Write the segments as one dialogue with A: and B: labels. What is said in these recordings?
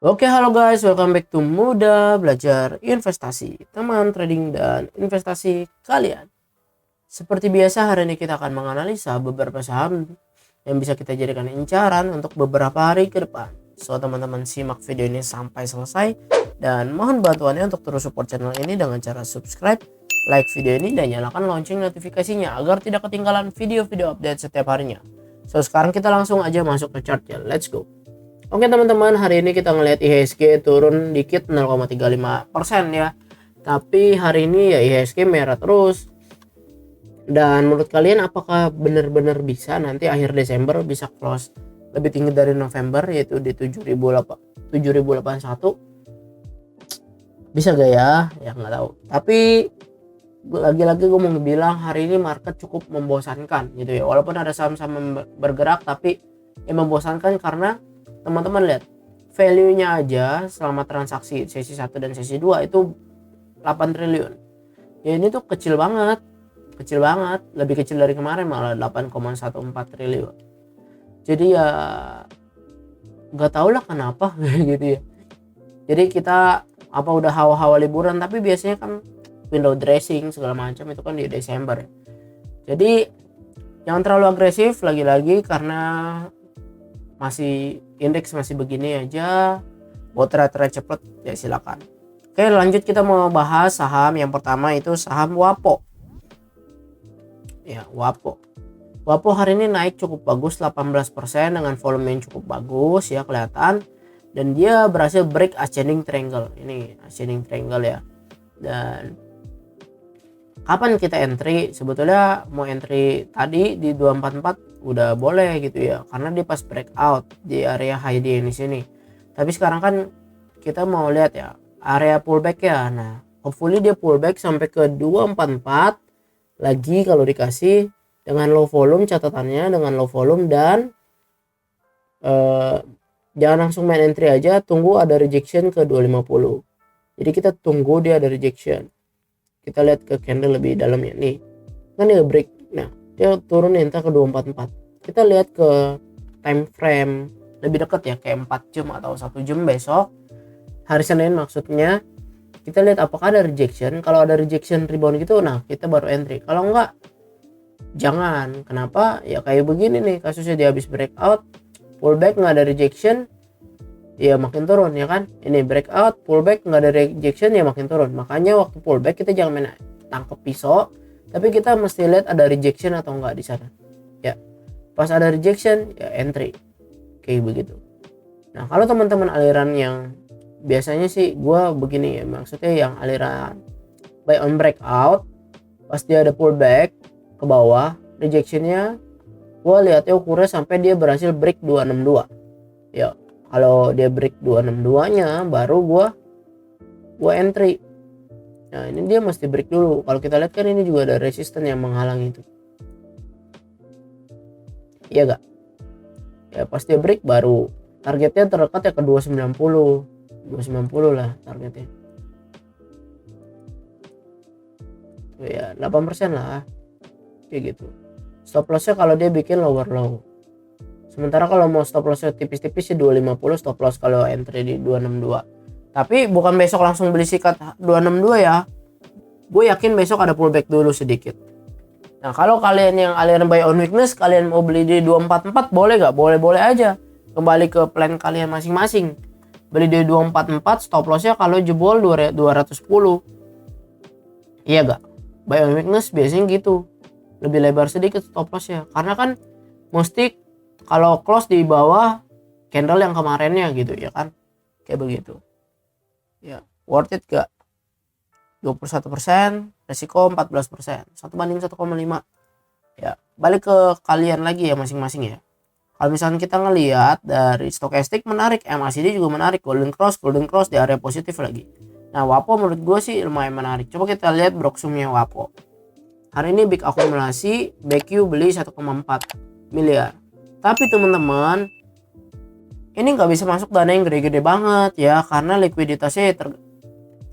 A: Oke, halo guys, welcome back to Muda Belajar Investasi, teman trading dan investasi kalian. Seperti biasa, hari ini kita akan menganalisa beberapa saham yang bisa kita jadikan incaran untuk beberapa hari ke depan. So, teman-teman simak video ini sampai selesai dan mohon bantuannya untuk terus support channel ini dengan cara subscribe, like video ini, dan nyalakan lonceng notifikasinya agar tidak ketinggalan video-video update setiap harinya. So, sekarang kita langsung aja masuk ke chart ya, let's go. Oke teman-teman, hari ini kita ngelihat IHSG turun dikit 0,35% ya. Tapi hari ini ya IHSG merah terus. Dan menurut kalian apakah benar-benar bisa nanti akhir Desember bisa close lebih tinggi dari November, yaitu di 7081? Bisa gak ya? Ya nggak tahu. Tapi lagi-lagi gue mau bilang hari ini market cukup membosankan gitu ya. Walaupun ada saham-saham bergerak, tapi membosankan karena teman-teman lihat value-nya aja selama transaksi sesi 1 dan sesi 2 itu 8 triliun. Ya ini tuh kecil banget, lebih kecil dari kemarin malah 8,14 triliun. Jadi ya nggak tahu lah kenapa gitu ya. Jadi kita apa udah hawa-hawa liburan, tapi biasanya kan window dressing segala macam itu kan di Desember ya. Jadi jangan terlalu agresif lagi-lagi karena indeks masih begini aja, buat trade cepet ya silakan. Oke, lanjut kita mau bahas saham yang pertama, itu saham WAPO. Ya, WAPO hari ini naik cukup bagus 18% dengan volume yang cukup bagus ya kelihatan, dan dia berhasil break ascending triangle. Ini ascending triangle ya. Dan kapan kita entry? Sebetulnya mau entry tadi di 244 udah boleh gitu ya, karena dia pas breakout di area high di sini. Tapi sekarang kan kita mau lihat ya area pullback ya. Nah, hopefully dia pullback sampai ke 244 lagi kalau dikasih dengan low volume, catatannya dengan low volume, dan jangan langsung main entry aja, tunggu ada rejection ke 250. Jadi kita tunggu dia ada rejection. Kita lihat ke candle lebih dalamnya nih, kan dia break. Nah, dia turun entah ke 244. Kita lihat ke time frame lebih dekat ya, kayak 4 jam atau 1 jam besok, hari Senin maksudnya. Kita lihat apakah ada rejection. Kalau ada rejection rebound gitu, nah kita baru entry. Kalau enggak, jangan. Kenapa? Ya kayak begini nih kasusnya, dia habis breakout, pullback nggak ada rejection, ya makin turun ya kan. Ini breakout, pullback nggak ada rejection, ya makin turun. Makanya waktu pullback kita jangan main tangkep pisau, tapi kita mesti lihat ada rejection atau enggak di sana ya. Pas ada rejection ya entry, kayak begitu. Nah, kalau teman-teman aliran yang biasanya sih gua begini ya, maksudnya yang aliran buy on breakout, pas dia ada pullback ke bawah, rejectionnya gua lihatnya ukurnya sampai dia berhasil break 262 ya. Kalau dia break 262 nya baru gua entry. Nah, ini dia mesti break dulu. Kalau kita lihat kan ini juga ada resisten yang menghalangi itu. Iya gak? Ya pas dia break baru targetnya terdekat ya ke 290 lah targetnya. Tuh ya 8% lah. Kayak gitu. Stop lossnya kalau dia bikin lower low. Sementara kalau mau stop lossnya tipis-tipis sih 250 stop loss kalau entry di 262. Tapi bukan besok langsung beli sikat 262 ya. Gue yakin besok ada pullback dulu sedikit. Nah, kalau kalian yang aliran buy on weakness, kalian mau beli di 244 boleh gak? Boleh-boleh aja. Kembali ke plan kalian masing-masing. Beli di 244, stop lossnya kalau jebol 210. Iya gak? Buy on weakness biasanya gitu. Lebih lebar sedikit stop lossnya. Karena kan mesti kalau close di bawah candle yang kemarinnya gitu ya kan. Kayak begitu. Ya, worth it gak? 21%, resiko 14%, 1:1,5. Ya, balik ke kalian lagi ya masing-masing ya. Kalau misalnya kita ngelihat dari stokastik menarik, MACD juga menarik, golden cross di area positif lagi. Nah, WAPO menurut gue sih lumayan menarik. Coba kita lihat broksumnya WAPO. Hari ini big akumulasi, BQ beli 1,4 miliar. Tapi teman-teman, ini nggak bisa masuk dana yang gede-gede banget ya, karena likuiditasnya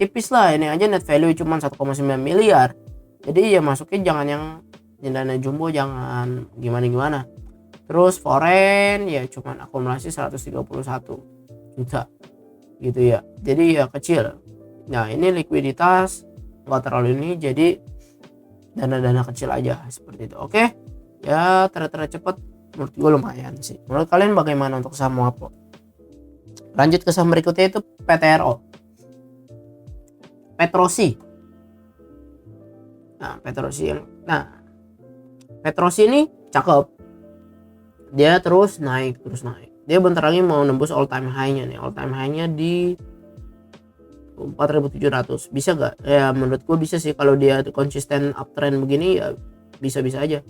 A: tipis lah. Ini aja net value cuma 1,9 miliar. Jadi ya masuknya jangan yang dana jumbo, jangan gimana-gimana. Terus foreign ya cuman akumulasi 131 juta. gitu ya, jadi ya kecil. Nah ini likuiditas nggak terlalu ini, jadi dana-dana kecil aja seperti itu. Oke ya, trade cepat menurut gue lumayan sih. Menurut kalian bagaimana untuk saham Wapo? Lanjut ke saham berikutnya itu PTRO, Petrosi. Nah Petrosi ini cakep, dia terus naik. Dia bentar lagi mau nembus all time high-nya nih. All time high-nya di 4.700. Bisa gak? Ya menurut gue bisa sih, kalau dia konsisten uptrend begini ya bisa-bisa aja.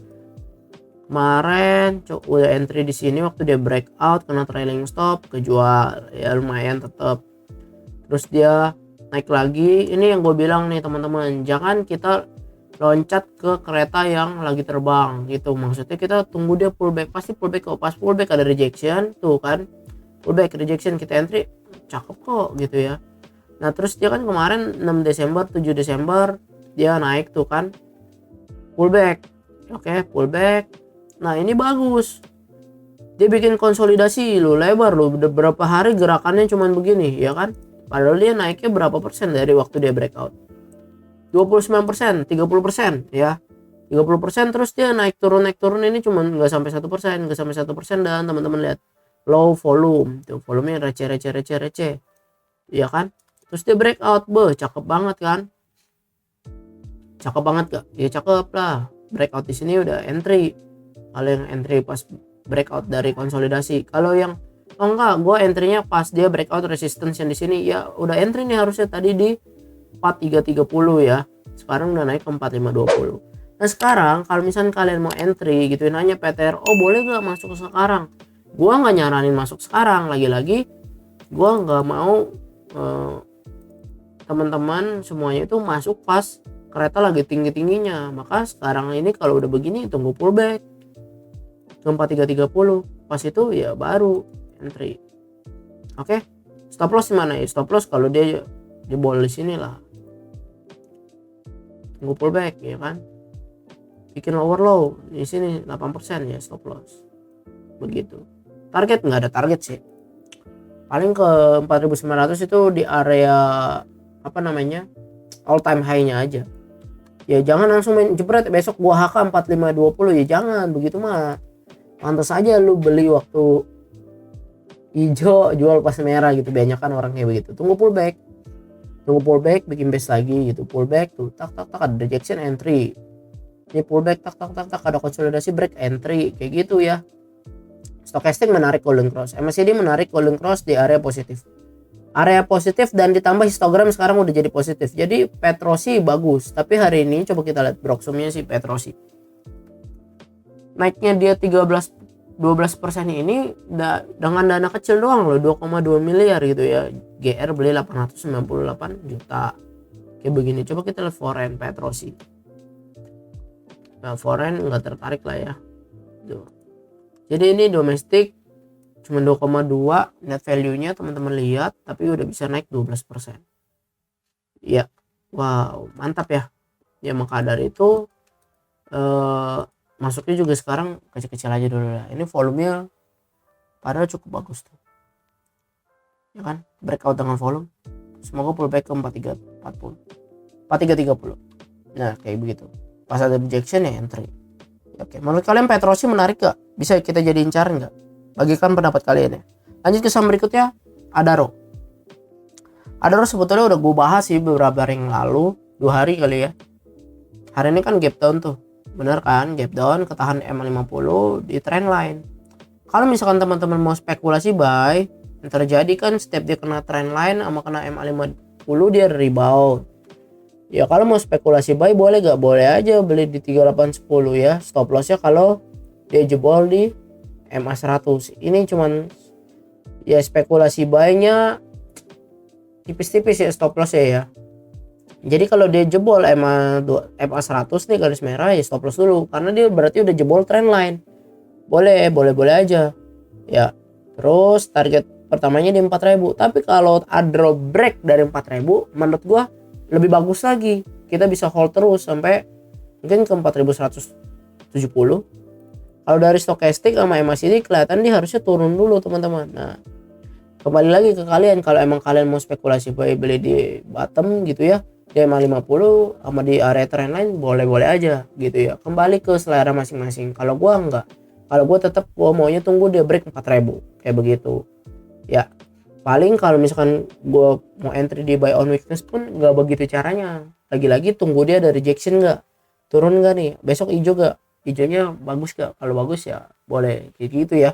A: Kemarin udah entry di sini waktu dia breakout, kena trailing stop, kejual ya lumayan tetap. Terus dia naik lagi. Ini yang gue bilang nih teman-teman, jangan kita loncat ke kereta yang lagi terbang gitu. Maksudnya kita tunggu dia pullback, pasti pullback kok. Pas pullback ada rejection tuh kan, pullback rejection kita entry, cakep kok gitu ya. Nah terus dia kan kemarin 6 Desember 7 Desember dia naik tuh kan, pullback. Oke, pullback. Nah ini bagus, dia bikin konsolidasi lo lebar lo, udah berapa hari gerakannya cuman begini ya kan, padahal dia naiknya berapa persen dari waktu dia breakout, 29%, 30% ya, 30%. Terus dia naik turun ini cuman nggak sampai 1%, dan teman-teman lihat low volume tuh, volumenya receh ya kan. Terus dia breakout, cakep banget kan, cakep banget gak? Ya cakep lah, breakout di sini udah entry. Kalau yang entry pas breakout dari konsolidasi, kalau yang enggak, gue entry-nya pas dia breakout resistance yang di sini ya udah entry nih, harusnya tadi di 4330 ya, sekarang udah naik ke 4520. Nah sekarang kalau misalnya kalian mau entry gitu, nanya PTRO boleh gak masuk sekarang, gua nggak nyaranin masuk sekarang. Lagi-lagi gua nggak mau teman-teman semuanya itu masuk pas kereta lagi tinggi-tingginya. Maka sekarang ini kalau udah begini tunggu pullback ke 4330, pas itu ya baru entry. Oke, stop loss mana ya? Stop loss kalau dia jebol di sini lah, tunggu pullback ya kan, bikin lower low di sini 8% ya stop loss begitu. Target nggak ada target sih, paling ke 4.900 itu di area apa namanya all time high nya aja ya. Jangan langsung main jebret besok gua HK 4520 ya, jangan begitu mah. Pantas aja lu beli waktu hijau jual pas merah gitu, banyak kan orang kayak begitu. Tunggu pullback bikin base lagi gitu, pullback tuh tak ada rejection entry, ini pullback tak ada konsolidasi break entry kayak gitu ya. Stochastic menarik golden cross, MACD menarik golden cross di area positif dan ditambah histogram sekarang udah jadi positif. Jadi Petrosi bagus, tapi hari ini coba kita lihat broksumnya si Petrosi, naiknya dia 12% ini dengan dana kecil doang loh, 2,2 miliar gitu ya. GR beli 898 juta kayak begini. Coba kita lihat foreign Petrosi. Nah foreign nggak tertarik lah ya tuh. Jadi ini domestik cuma 2,2 net value nya teman-teman lihat, tapi udah bisa naik 12% ya. Wow mantap ya. Ya maka dari itu masuknya juga sekarang kecil-kecil aja dulu lah. Ini volumenya padahal cukup bagus tuh ya kan, breakout dengan volume, semoga pullback ke 4330. Nah kayak begitu, pas ada rejection ya entry. Oke, menurut kalian Petrosi menarik gak? Bisa kita jadi incaran gak? Bagikan pendapat kalian ya. Lanjut ke saham berikutnya, Adaro sebetulnya udah gue bahas sih beberapa hari yang lalu, 2 hari kali ya. Hari ini kan gap down tuh, bener kan, gap down ketahan M50 di trend line. Kalau misalkan teman-teman mau spekulasi buy, yang terjadi kan setiap dia kena trend line sama kena M50 dia rebound ya. Kalau mau spekulasi buy boleh gak? Boleh aja, beli di 3810 ya. Stop lossnya kalau dia jebol di MA100. Ini cuman ya spekulasi buy-nya tipis-tipis ya stop lossnya ya. Jadi kalau dia jebol MA100 nih garis merah ya stop loss dulu, karena dia berarti udah jebol trend line. Boleh aja ya. Terus target pertamanya di 4.000, tapi kalau ada break dari 4.000 menurut gua lebih bagus lagi, kita bisa hold terus sampai mungkin ke 4.170. Kalau dari stochastic sama MACD kelihatan dia harusnya turun dulu teman-teman. Nah kembali lagi ke kalian, kalau emang kalian mau spekulasi beli di bottom gitu ya, di EMA 50 sama di area trendline boleh-boleh aja gitu ya, kembali ke selera masing-masing. Kalau gua enggak, kalau gua tetap gua maunya tunggu dia break 4000 kayak begitu ya. Paling kalau misalkan gua mau entry di buy on weakness pun nggak begitu caranya, lagi-lagi tunggu dia ada rejection nggak, turun nggak nih besok, hijau gak, hijaunya bagus gak, kalau bagus ya boleh kayak gitu ya.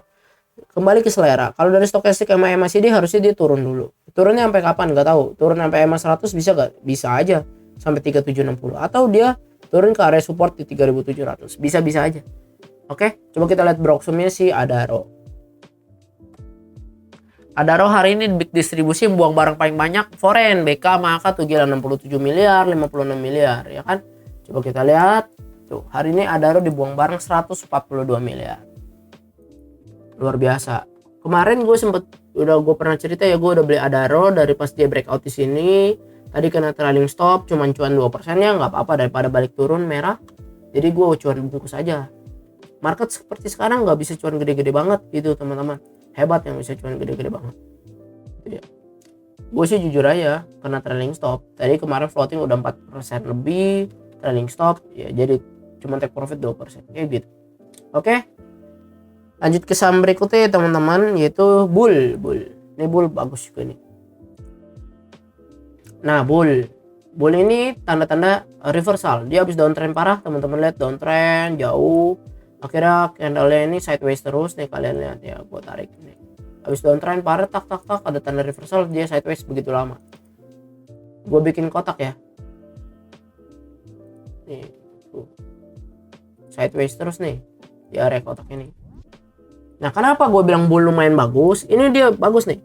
A: Kembali ke selera. Kalau dari stokastik sama MACD harusnya dia turun dulu. Turunnya sampai kapan nggak tahu. Turun sampai EMA 100 bisa nggak? Bisa aja sampai 3760, atau dia turun ke area support di 3700. Bisa-bisa aja. Oke, coba kita lihat broksumnya si Adaro. Adaro hari ini big distribusi buang barang paling banyak foreign, BK, maka tuh gila 67 miliar, 56 miliar ya kan. Coba kita lihat. Tuh, hari ini Adaro dibuang barang 142 miliar. Luar biasa. Kemarin gue pernah cerita ya, gue udah beli Adaro dari pas dia breakout di sini. Tadi kena trailing stop, cuman cuan 2% ya, nggak apa-apa daripada balik turun merah. Jadi gue cuan bungkus aja. Market seperti sekarang nggak bisa cuan gede-gede banget gitu teman-teman. Hebat yang bisa cuan gede-gede banget. Gitu ya. Gue sih jujur aja kena trailing stop. Tadi kemarin floating udah 4% lebih, trailing stop ya, jadi cuma take profit 2% kayak gitu. Oke. Lanjut ke saham berikutnya teman-teman, yaitu Bull. Ini Bull bagus juga nih. Nah, Bull ini tanda-tanda reversal. Dia habis downtrend parah, teman-teman lihat downtrend jauh. Akhirnya candle-nya ini sideways terus nih, kalian lihat ya, gua tarik nih. Habis downtrend parah, tak ada tanda reversal, dia sideways begitu lama. Gua bikin kotak ya. Nih, tuh. Sideways terus nih di area kotak ini. Nah, kenapa gue bilang Bull lumayan bagus? Ini dia bagus nih.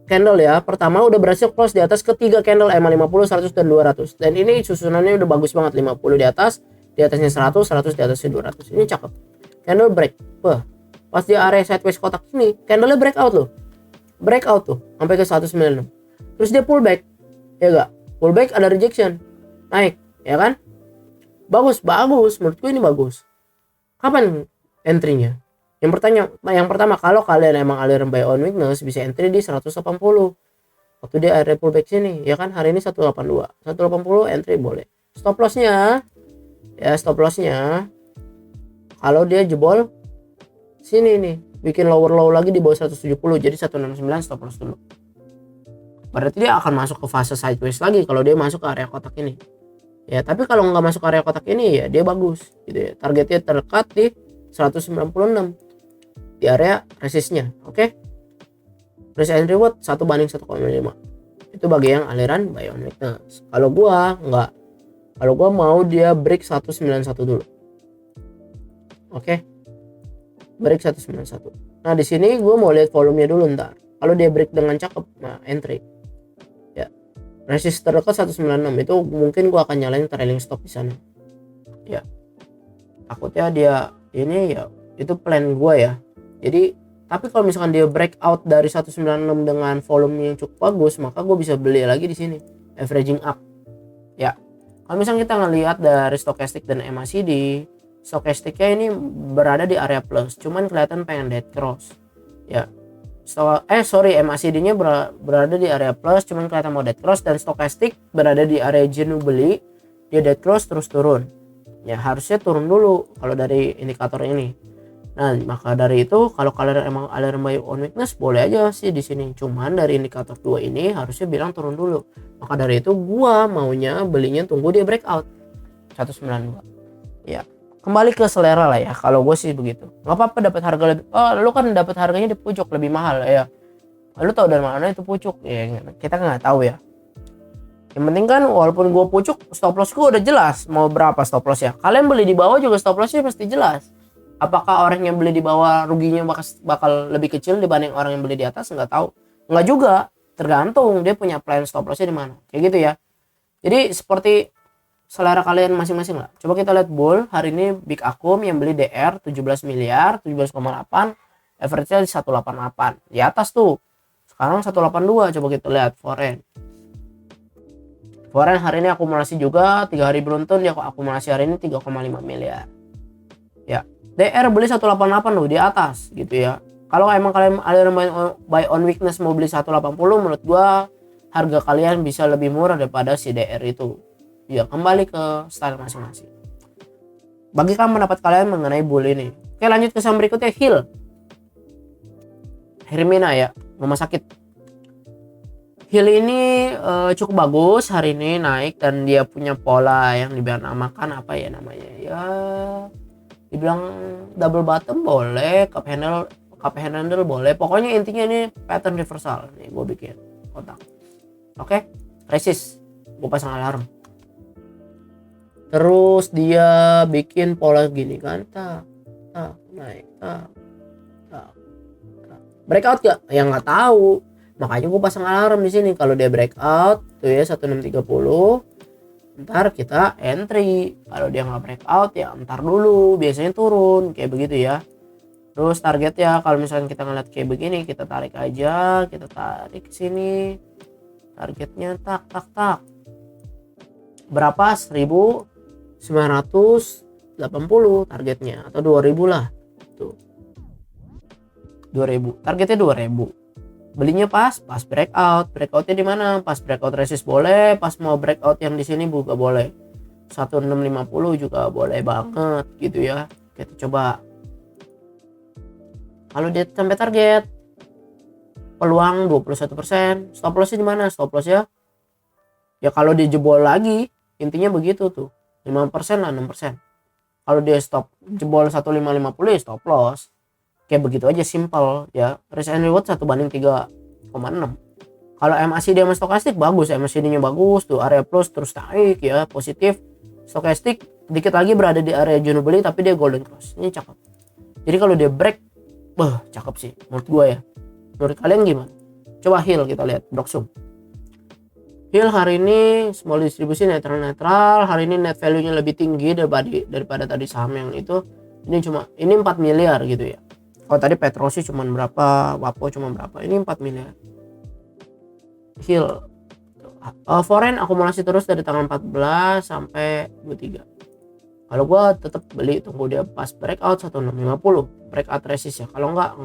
A: Candle ya, pertama udah berhasil close di atas ketiga candle EMA 50, 100 dan 200. Dan ini susunannya udah bagus banget, 50 di atasnya 100, 100 di atasnya 200. Ini cakep. Candle break. Wah, pas di area sideways kotak ini, candle-nya breakout loh. Breakout tuh sampai ke 196. Terus dia pullback. Ya enggak? Pullback ada rejection. Naik, ya kan? Bagus. Menurutku ini bagus. Kapan entry-nya? Yang pertama, kalau kalian emang aliran buy on weakness, bisa entry di 180 waktu dia area pullback sini ya kan. Hari ini 182, 180 entry boleh. Stop lossnya kalau dia jebol sini nih, bikin lower low lagi di bawah 170, jadi 169, stop loss dulu. Berarti dia akan masuk ke fase sideways lagi kalau dia masuk ke area kotak ini ya. Tapi kalau nggak masuk ke area kotak ini ya dia bagus gitu ya. Targetnya terdekat di 196 di area resistnya. Oke. Risk and reward 1/1,5. Itu bagi yang aliran buy on weakness. Kalau gua enggak. Kalau gua mau dia break 191 dulu. Oke. Break 191. Nah, di sini gua mau lihat volumenya dulu ntar. Kalau dia break dengan cakep, nah entry. Ya. Resist terdekat 196 itu mungkin gua akan nyalain trailing stop di sana. Ya. Takutnya dia ini ya, itu plan gua ya. Jadi, tapi kalau misalkan dia breakout dari 196 dengan volume yang cukup bagus, maka gue bisa beli lagi di sini, averaging up. Ya, kalau misalkan kita ngelihat dari stokastik dan MACD, stokastiknya ini berada di area plus, cuman kelihatan pengen dead cross. Ya, MACD-nya berada di area plus, cuman kelihatan mau dead cross, dan stokastik berada di area jenuh beli, dia dead cross terus turun. Ya, harusnya turun dulu kalau dari indikator ini. Nah, maka dari itu kalau kalian emang aliran buy on weakness boleh aja sih di sini. Cuman dari indikator 2 ini harusnya bilang turun dulu. Maka dari itu gua maunya belinya tunggu dia breakout 192. Ya, kembali ke selera lah ya. Kalau gue sih begitu. Nggak apa-apa dapat harga lebih. Oh, lu kan dapat harganya di pucuk lebih mahal ya. Lu tahu dari mana itu pucuk? Ya, kita nggak tahu ya. Yang penting kan walaupun gue pucuk, stop loss gue udah jelas mau berapa stop loss ya. Kalian beli di bawah juga stop lossnya pasti jelas. Apakah orang yang beli di bawah ruginya bakal lebih kecil dibanding orang yang beli di atas? Nggak tahu. Nggak juga. Tergantung dia punya plan stop lossnya di mana. Kayak gitu ya. Jadi seperti selera kalian masing-masing lah. Coba kita lihat Bull. Hari ini Big Akum yang beli DR 17 miliar, 17,8. Average-nya di 188. Di atas tuh. Sekarang 182. Coba kita lihat Foreign. Foreign hari ini akumulasi juga 3 hari beruntun, dia akumulasi hari ini 3,5 miliar. Ya. DR beli 188 loh di atas gitu ya. Kalau emang kalian buy on weakness mau beli 180, menurut gua harga kalian bisa lebih murah daripada si DR itu. Ya kembali ke style masing-masing. Bagikan pendapat kalian mengenai bull ini. Oke, lanjut ke saham berikutnya, Hill. Hermina ya, rumah sakit. Hill ini cukup bagus hari ini naik, dan dia punya pola yang dinamakan apa ya namanya ya, dibilang double bottom boleh, cup handle boleh, pokoknya intinya ini pattern reversal. Nih gue bikin kotak. Oke, resist gue pasang alarm. Terus dia bikin pola gini kan, naik, breakout gak? Ya nggak tahu, makanya gue pasang alarm di sini. Kalau dia breakout tuh ya 1630, ntar kita entry. Kalau dia nggak breakout ya ntar dulu, biasanya turun kayak begitu ya. Terus targetnya kalau misalnya kita ngeliat kayak begini, kita tarik aja, kita tarik ke sini. Targetnya tak berapa? 1980 targetnya, atau 2000 lah. Tuh. 2000. Targetnya 2000. Belinya pas breakout. Breakoutnya di mana? Pas breakout resist boleh, pas mau breakout yang di sini juga boleh. 1650 juga boleh banget gitu ya. Kita coba. Kalau dia sampai target, peluang 21%. Stop lossnya di mana? Stop loss ya kalau dia jebol lagi, intinya begitu tuh. 5% lah, 6%. Kalau dia stop jebol 1550 ya stop loss. Kayak begitu aja, simple ya. Risk and reward 1/3,6. Kalau MACD sama stokastik bagus, MACD-nya bagus tuh, area plus terus naik ya, positif. Stokastik dikit lagi berada di area jual beli tapi dia golden cross. Ini cakep. Jadi kalau dia break, cakep sih menurut gue ya. Menurut kalian gimana? Coba Hill kita lihat, Broksum. Hill hari ini small distribusi netral. Hari ini net value-nya lebih tinggi daripada tadi saham yang itu. Ini 4 miliar gitu ya. Kalau tadi Petrosi cuma berapa, Wapo cuma berapa, ini 4 miliar. Hill foreign akumulasi terus dari tanggal 14 sampai 23. Kalau gua tetap beli, tunggu dia pas breakout 1650, breakout resist ya. Kalau enggak.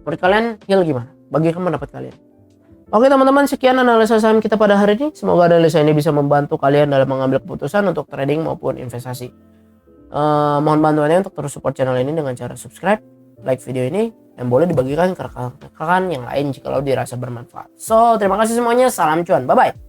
A: Menurut kalian Hill gimana? Bagikan pendapat kalian. Oke teman-teman, sekian analisa saham kita pada hari ini. Semoga analisa ini bisa membantu kalian dalam mengambil keputusan untuk trading maupun investasi. Mohon bantuannya untuk terus support channel ini dengan cara subscribe, like video ini, dan boleh dibagikan ke rekan-rekan yang lain jika dirasa bermanfaat. So, terima kasih semuanya. Salam cuan. Bye-bye.